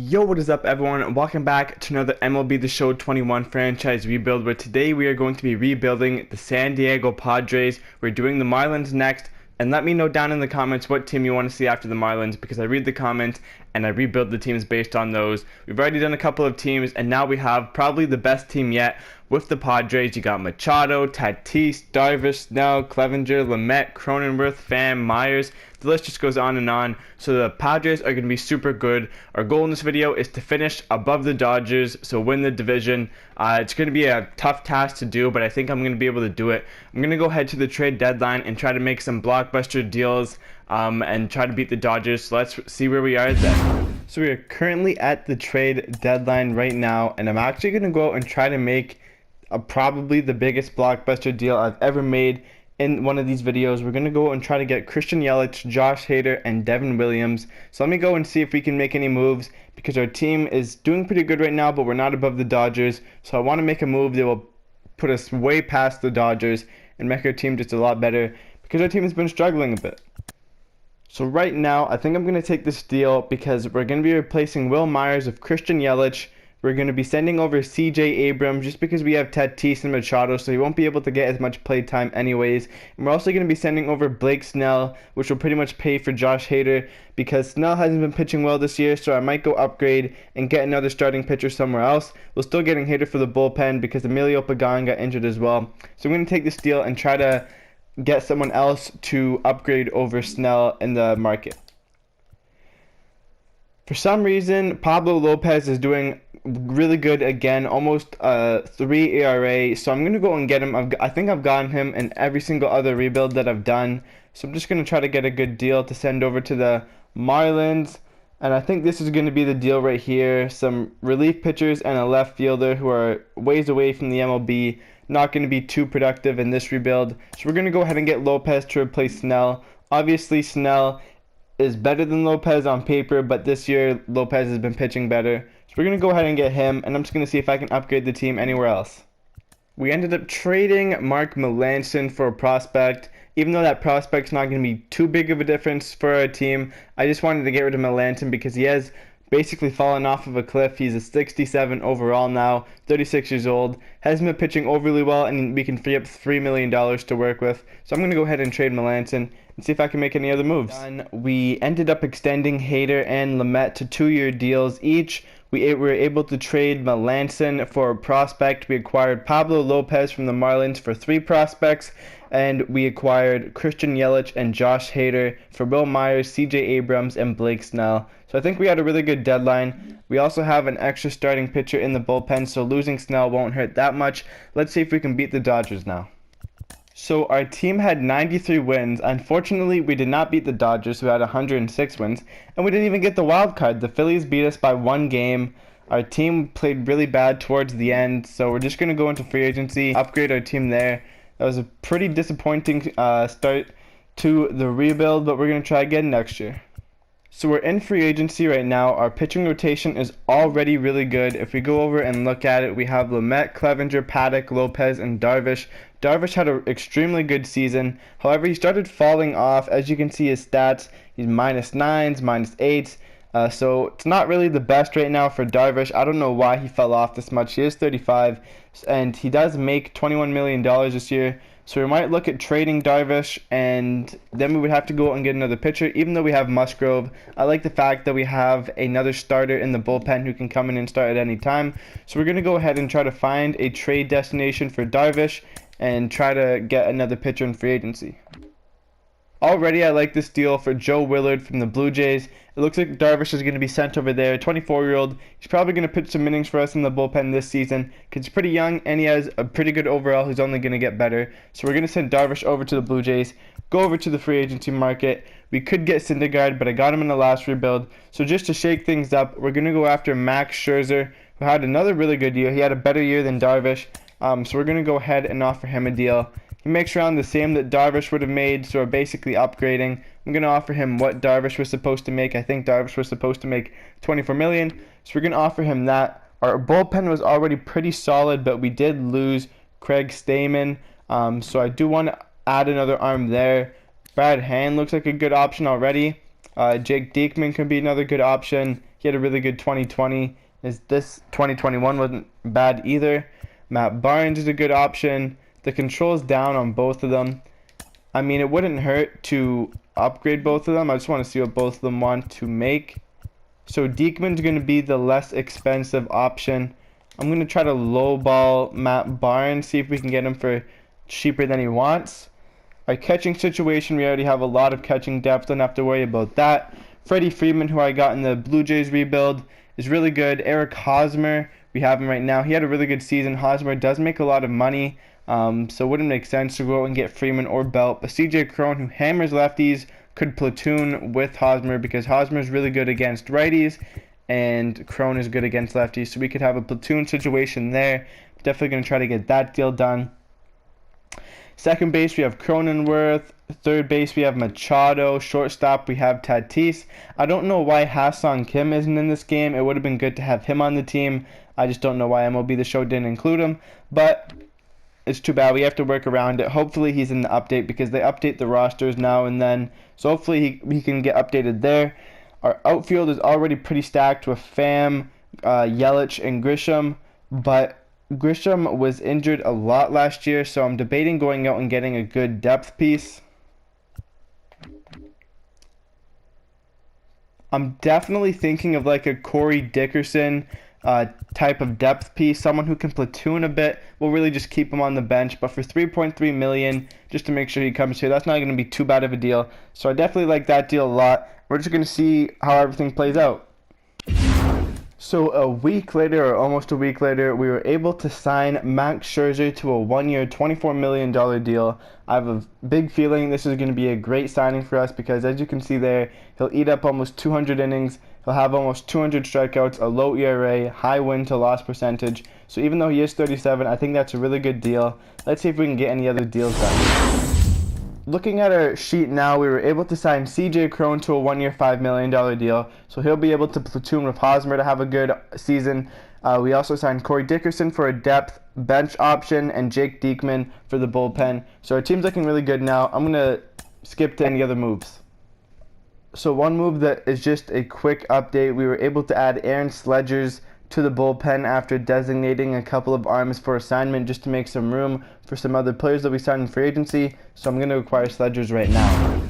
Yo, what is up everyone? Welcome back to another MLB The Show 21 franchise rebuild, where today we are going to be rebuilding the San Diego Padres. We're doing the Marlins next, and let me know down in the comments what team you want to see after the Marlins, because I read the comments and I rebuild the teams based on those. We've already done a couple of teams, and now we have probably the best team yet with the Padres. You got Machado, Tatis, Darvish, Snell, Clevenger, Lamet, Cronenworth, Pham, Myers. The list just goes on and on. So the Padres are going to be super good. Our goal in this video is to finish above the Dodgers, so win the division. It's going to be a tough task to do, but I think I'm going to be able to do it. I'm going to go ahead to the trade deadline and try to make some blockbuster deals and try to beat the Dodgers. So let's see where we are then. So we are currently at the trade deadline right now, and I'm actually going to go out and try to make probably the biggest blockbuster deal I've ever made in one of these videos. We're going to go and try to get Christian Yelich, Josh Hader, and Devin Williams. So let me go and see if we can make any moves, because our team is doing pretty good right now, but we're not above the Dodgers. So I want to make a move that will put us way past the Dodgers and make our team just a lot better, because our team has been struggling a bit. So right now, I think I'm going to take this deal because we're going to be replacing Will Myers with Christian Yelich. We're going to be sending over CJ Abrams just because we have Tatis and Machado, so he won't be able to get as much play time anyways. And we're also going to be sending over Blake Snell, which will pretty much pay for Josh Hader, because Snell hasn't been pitching well this year, so I might go upgrade and get another starting pitcher somewhere else. We're still getting Hader for the bullpen because Emilio Pagan got injured as well. So I'm going to take this deal and try to get someone else to upgrade over Snell in the market. For some reason, Pablo Lopez is doing really good again, almost 3 ERA, so I'm going to go and get him. I think I've gotten him in every single other rebuild that I've done, so I'm just going to try to get a good deal to send over to the Marlins, and I think this is going to be the deal right here. Some relief pitchers and a left fielder who are ways away from the MLB, not going to be too productive in this rebuild, so we're going to go ahead and get Lopez to replace Snell. Obviously Snell is better than Lopez on paper, but this year Lopez has been pitching better. So we're going to go ahead and get him, and I'm just going to see if I can upgrade the team anywhere else. We ended up trading Mark Melancon for a prospect. Even though that prospect's not going to be too big of a difference for our team, I just wanted to get rid of Melancon because he has basically fallen off of a cliff. He's a 67 overall now, 36 years old, hasn't been pitching overly well, and we can free up $3 million to work with. So I'm going to go ahead and trade Melancon and see if I can make any other moves. We ended up extending Hader and Lamet to 2-year deals each. We were able to trade Melancon for a prospect. We acquired Pablo Lopez from the Marlins for 3 prospects, and we acquired Christian Yelich and Josh Hader for Will Myers, CJ Abrams, and Blake Snell. So I think we had a really good deadline. We also have an extra starting pitcher in the bullpen, so losing Snell won't hurt that much. Let's see if we can beat the Dodgers now. So our team had 93 wins. Unfortunately, we did not beat the Dodgers, who had 106 wins, and we didn't even get the wild card. The Phillies beat us by 1 game. Our team played really bad towards the end, so we're just going to go into free agency, upgrade our team there. That was a pretty disappointing start to the rebuild, but we're going to try again next year. So we're in free agency right now. Our pitching rotation is already really good. If we go over and look at it, we have Lamet, Clevenger, Paddock, Lopez, and Darvish. Darvish had an extremely good season. However, he started falling off. As you can see his stats, he's -9s, -8s. So it's not really the best right now for Darvish. I don't know why he fell off this much. He is 35, and he does make $21 million this year. So we might look at trading Darvish, and then we would have to go out and get another pitcher. Even though we have Musgrove, I like the fact that we have another starter in the bullpen who can come in and start at any time. So we're going to go ahead and try to find a trade destination for Darvish and try to get another pitcher in free agency. Already, I like this deal for Joe Willard from the Blue Jays. It looks like Darvish is going to be sent over there. 24-year-old. He's probably going to pitch some innings for us in the bullpen this season because he's pretty young and he has a pretty good overall. He's only going to get better. So we're going to send Darvish over to the Blue Jays. Go over to the free agency market. We could get Syndergaard, but I got him in the last rebuild. So just to shake things up, we're going to go after Max Scherzer, who had another really good year. He had a better year than Darvish. So we're going to go ahead and offer him a deal. He makes around the same that Darvish would have made, so we're basically upgrading. I'm going to offer him what Darvish was supposed to make. I think Darvish was supposed to make $24 million, so we're going to offer him that. Our bullpen was already pretty solid, but we did lose Craig Stammen, so I do want to add another arm there. Brad Hand looks like a good option already. Jake Diekman could be another good option. He had a really good 2020. This 2021 wasn't bad either. Matt Barnes is a good option. The control's down on both of them. I mean, it wouldn't hurt to upgrade both of them. I just want to see what both of them want to make. So Diekman's going to be the less expensive option. I'm going to try to lowball Matt Barnes, see if we can get him for cheaper than he wants. Our catching situation, we already have a lot of catching depth. Don't have to worry about that. Freddie Freeman, who I got in the Blue Jays rebuild, is really good. Eric Hosmer, we have him right now. He had a really good season. Hosmer does make a lot of money, so it wouldn't make sense to go out and get Freeman or Belt. But CJ Cron, who hammers lefties, could platoon with Hosmer because Hosmer is really good against righties and Cron is good against lefties. So we could have a platoon situation there. Definitely going to try to get that deal done. Second base, we have Cronenworth. Third base, we have Machado. Shortstop, we have Tatis. I don't know why Ha-Seong Kim isn't in this game. It would have been good to have him on the team. I just don't know why MLB The Show didn't include him. But it's too bad. We have to work around it. Hopefully he's in the update because they update the rosters now and then. So hopefully he can get updated there. Our outfield is already pretty stacked with Pham, Yelich, and Grisham. But Grisham was injured a lot last year, so I'm debating going out and getting a good depth piece. I'm definitely thinking of like a Corey Dickerson type of depth piece, someone who can platoon a bit. We'll really just keep him on the bench, but for $3.3 million, just to make sure he comes here, that's not going to be too bad of a deal. So I definitely like that deal a lot. We're just going to see how everything plays out. So a week later, or almost a week later, we were able to sign Max Scherzer to a one-year, $24 million deal. I have a big feeling this is going to be a great signing for us because, as you can see there, he'll eat up almost 200 innings. He'll have almost 200 strikeouts, a low ERA, high win-to-loss percentage. So even though he is 37, I think that's a really good deal. Let's see if we can get any other deals done. Looking at our sheet now, we were able to sign CJ Cron to a one-year, $5 million deal. So he'll be able to platoon with Hosmer to have a good season. We also signed Corey Dickerson for a depth bench option and Jake Diekman for the bullpen. So our team's looking really good now. I'm going to skip to any other moves. So one move that is just a quick update, we were able to add Aaron Sledgers to the bullpen after designating a couple of arms for assignment just to make some room for some other players that we signed in free agency. So I'm going to acquire Sledgers right now.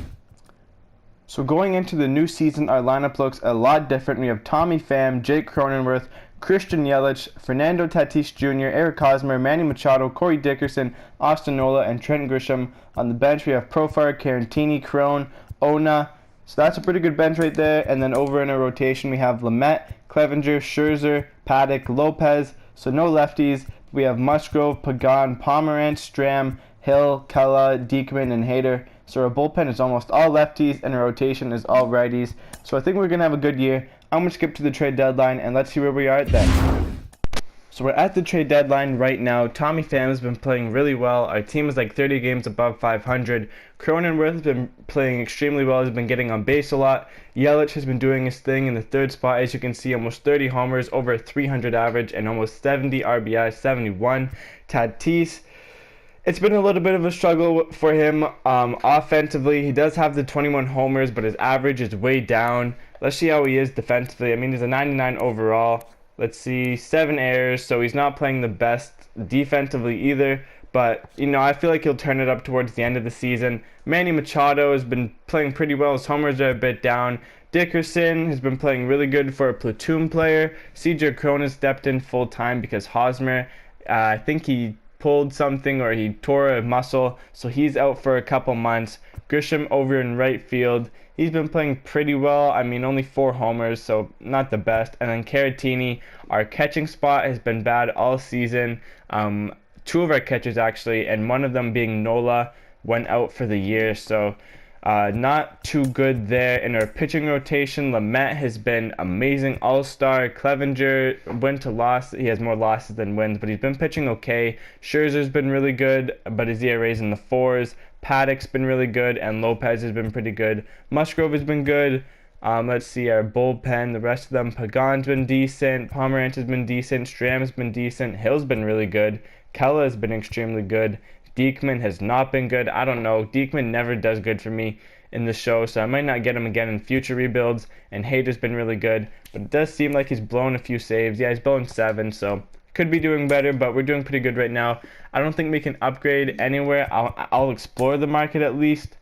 So going into the new season, our lineup looks a lot different. We have Tommy Pham, Jake Cronenworth, Christian Yelich, Fernando Tatis Jr., Eric Hosmer, Manny Machado, Corey Dickerson, Austin Nola, and Trent Grisham. On the bench, we have Profar, Carantini, Cron, Ona. So that's a pretty good bench right there. And then over in our rotation, we have Lamet, Clevenger, Scherzer, Paddock, Lopez. So no lefties. We have Musgrove, Pagan, Pomerantz, Stram, Hill, Kella, Diekman, and Hader. So our bullpen is almost all lefties, and our rotation is all righties. So I think we're going to have a good year. I'm going to skip to the trade deadline, and let's see where we are at then. So we're at the trade deadline right now. Tommy Pham has been playing really well. Our team is like 30 games above 500. Cronenworth has been playing extremely well. He's been getting on base a lot. Yelich has been doing his thing in the third spot. As you can see, almost 30 homers, over a 300 average, and almost 70 RBI, 71. Tatis, it's been a little bit of a struggle for him offensively. He does have the 21 homers, but his average is way down. Let's see how he is defensively. I mean, he's a 99 overall. Let's see, 7 errors, so he's not playing the best defensively either. But, you know, I feel like he'll turn it up towards the end of the season. Manny Machado has been playing pretty well. His homers are a bit down. Dickerson has been playing really good for a platoon player. CJ Cron has stepped in full time because Hosmer, I think he pulled something or he tore a muscle, so he's out for a couple months. Grisham over in right field. He's been playing pretty well. I mean, only 4 homers, so not the best. And then Caratini, our catching spot has been bad all season. 2 of our catchers actually, and one of them being Nola, went out for the year. So not too good there. In our pitching rotation, Lamet has been amazing. All-star. Clevenger, win to loss. He has more losses than wins, but he's been pitching okay. Scherzer's been really good, but his ERA is in the 4s. Paddock's been really good, and Lopez has been pretty good. Musgrove has been good. Let's see our bullpen. The rest of them, Pagan's been decent. Pomerantz has been decent. Stram's been decent. Hill's been really good. Kella has been extremely good. Diekman has not been good. I don't know. Diekman never does good for me. in the show, so I might not get him again in future rebuilds. And Hader's been really good, but it does seem like he's blown a few saves. Yeah, he's blown 7, so could be doing better, but we're doing pretty good right now. I don't think we can upgrade anywhere. I'll explore the market at least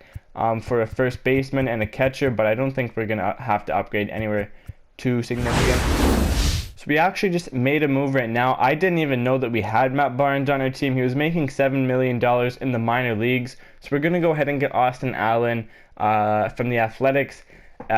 for a first baseman and a catcher, but I don't think we're going to have to upgrade anywhere too significant. So we actually just made a move right now. I didn't even know that we had Matt Barnes on our team. He was making $7 million in the minor leagues. So we're going to go ahead and get Austin Allen from the Athletics.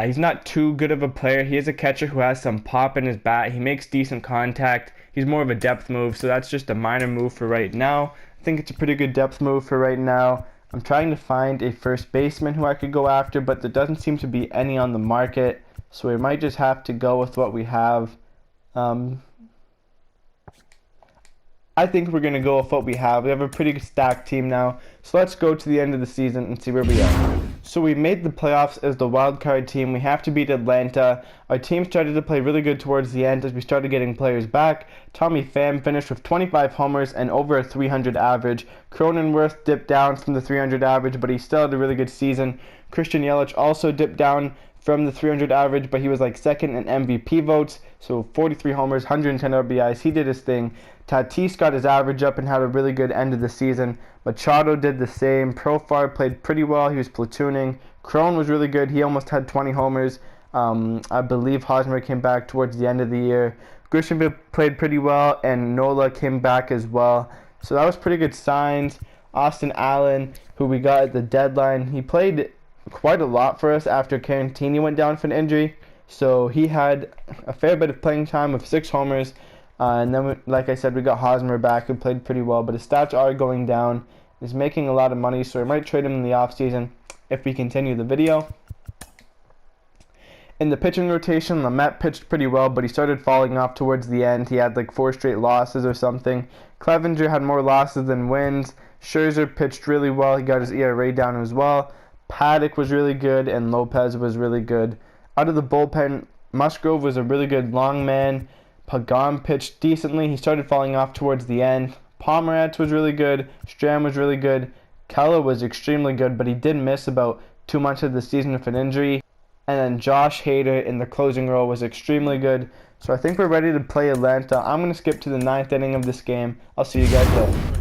He's not too good of a player. He is a catcher who has some pop in his bat. He makes decent contact. He's more of a depth move, so that's just a minor move for right now. I think it's a pretty good depth move for right now. I'm trying to find a first baseman who I could go after, but there doesn't seem to be any on the market, so we might just have to go with what we have. I think we're going to go with what we have. We have a pretty stacked team now. So let's go to the end of the season and see where we are. So we made the playoffs as the wild card team. We have to beat Atlanta. Our team started to play really good towards the end as we started getting players back. Tommy Pham finished with 25 homers and over a 300 average. Cronenworth dipped down from the 300 average, but he still had a really good season. Christian Yelich also dipped down from the 300 average, but he was like second in MVP votes. So 43 homers, 110 RBIs. He did his thing. Tatis got his average up and had a really good end of the season. Machado did the same. Profar played pretty well. He was platooning. Cron was really good. He almost had 20 homers. I believe Hosmer came back towards the end of the year. Grisham played pretty well, and Nola came back as well. So that was pretty good signs. Austin Allen, who we got at the deadline, he played quite a lot for us after Carantini went down for an injury. So he had a fair bit of playing time with 6 homers. And then, like I said, we got Hosmer back, who played pretty well. But his stats are going down. He's making a lot of money, so we might trade him in the offseason if we continue the video. In the pitching rotation, Lamet pitched pretty well, but he started falling off towards the end. He had like 4 straight losses or something. Clevenger had more losses than wins. Scherzer pitched really well. He got his ERA down as well. Paddock was really good, and Lopez was really good. Out of the bullpen, Musgrove was a really good long man. Pagan pitched decently. He started falling off towards the end. Pomeranz was really good. Stram was really good. Kella was extremely good, but he did miss about 2 months of the season with an injury. And then Josh Hader in the closing role was extremely good. So I think we're ready to play Atlanta. I'm going to skip to the 9th inning of this game. I'll see you guys there.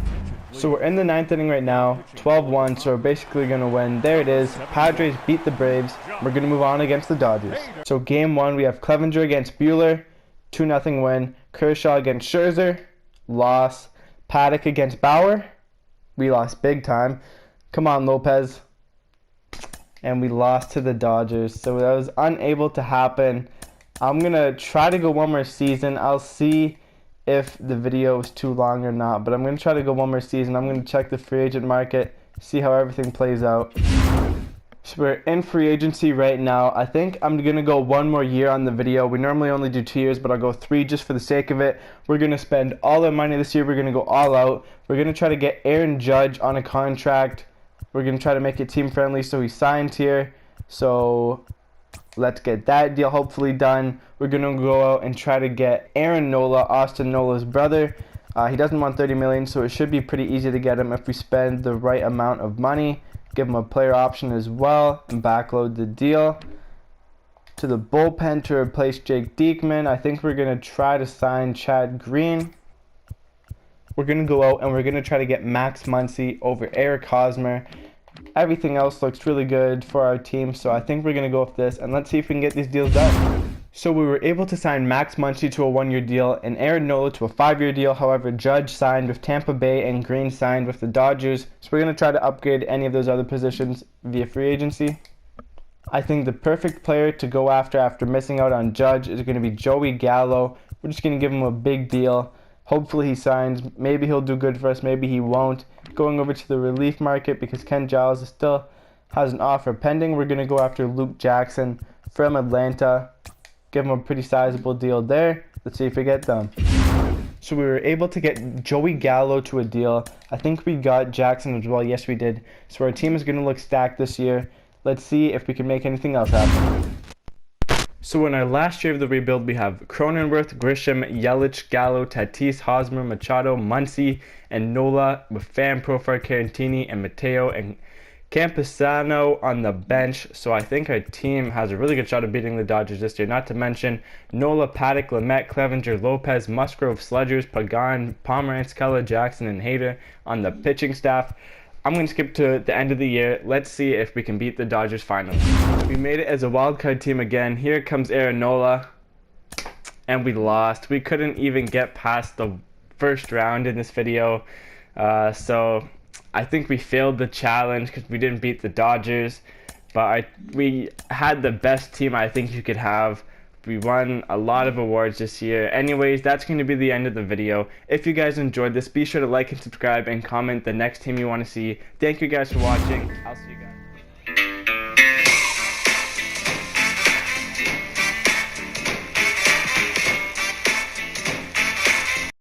So we're in the 9th inning right now, 12-1, so we're basically going to win. There it is. Padres beat the Braves. We're going to move on against the Dodgers. So game 1, we have Clevenger against Buehler. 2-0 win. Kershaw against Scherzer. Loss. Paddock against Bauer. We lost big time. Come on, Lopez. And we lost to the Dodgers. So that was unable to happen. I'm going to try to go one more season. I'll see if the video is too long or not. But I'm going to try to go one more season. I'm going to check the free agent market. See how everything plays out. So we're in free agency right now. I think I'm going to go one more year on the video. We normally only do 2 years, but I'll go 3 just for the sake of it. We're going to spend all our money this year. We're going to go all out. We're going to try to get Aaron Judge on a contract. We're going to try to make it team friendly, so he signed here. So let's get that deal hopefully done. We're going to go out and try to get Aaron Nola, Austin Nola's brother. He doesn't want $30 million, so it should be pretty easy to get him if we spend the right amount of money. Give him a player option as well and backload the deal. To the bullpen to replace Jake Diekman. I think we're going to try to sign Chad Green. We're going to go out and we're going to try to get Max Muncy over Eric Hosmer. Everything else looks really good for our team, so I think we're going to go with this, and let's see if we can get these deals done. So we were able to sign Max Muncy to a 1-year deal and Aaron Nola to a 5-year deal. However, Judge signed with Tampa Bay and Green signed with the Dodgers. So we're going to try to upgrade any of those other positions via free agency. I think the perfect player to go after missing out on Judge is going to be Joey Gallo. We're just going to give him a big deal. Hopefully he signs. Maybe he'll do good for us. Maybe he won't. Going over to the relief market because Ken Giles still has an offer pending. We're going to go after Luke Jackson from Atlanta. Give him a pretty sizable deal there. Let's see if we get them. So we were able to get Joey Gallo to a deal. I think we got Jackson as well. Yes, we did. So our team is going to look stacked this year. Let's see if we can make anything else happen. So in our last year of the rebuild, we have Cronenworth, Grisham, Yelich, Gallo, Tatis, Hosmer, Machado, Muncy, and Nola with Pham, Profar, Carantini, and Mateo and Campusano on the bench, so I think our team has a really good shot of beating the Dodgers this year. Not to mention Nola, Paddock, Lamet, Clevenger, Lopez, Musgrove, Sledgers, Pagan, Pomerantz, Keller, Jackson, and Hader on the pitching staff. I'm going to skip to the end of the year. Let's see if we can beat the Dodgers finally. We made it as a wildcard team again. Here comes Aaron Nola, and we lost. We couldn't even get past the first round in this video, so I think we failed the challenge because we didn't beat the Dodgers, but we had the best team I think you could have. We won a lot of awards this year. Anyways, that's going to be the end of the video. If you guys enjoyed this, be sure to like and subscribe and comment the next team you want to see. Thank you guys for watching. I'll see you guys.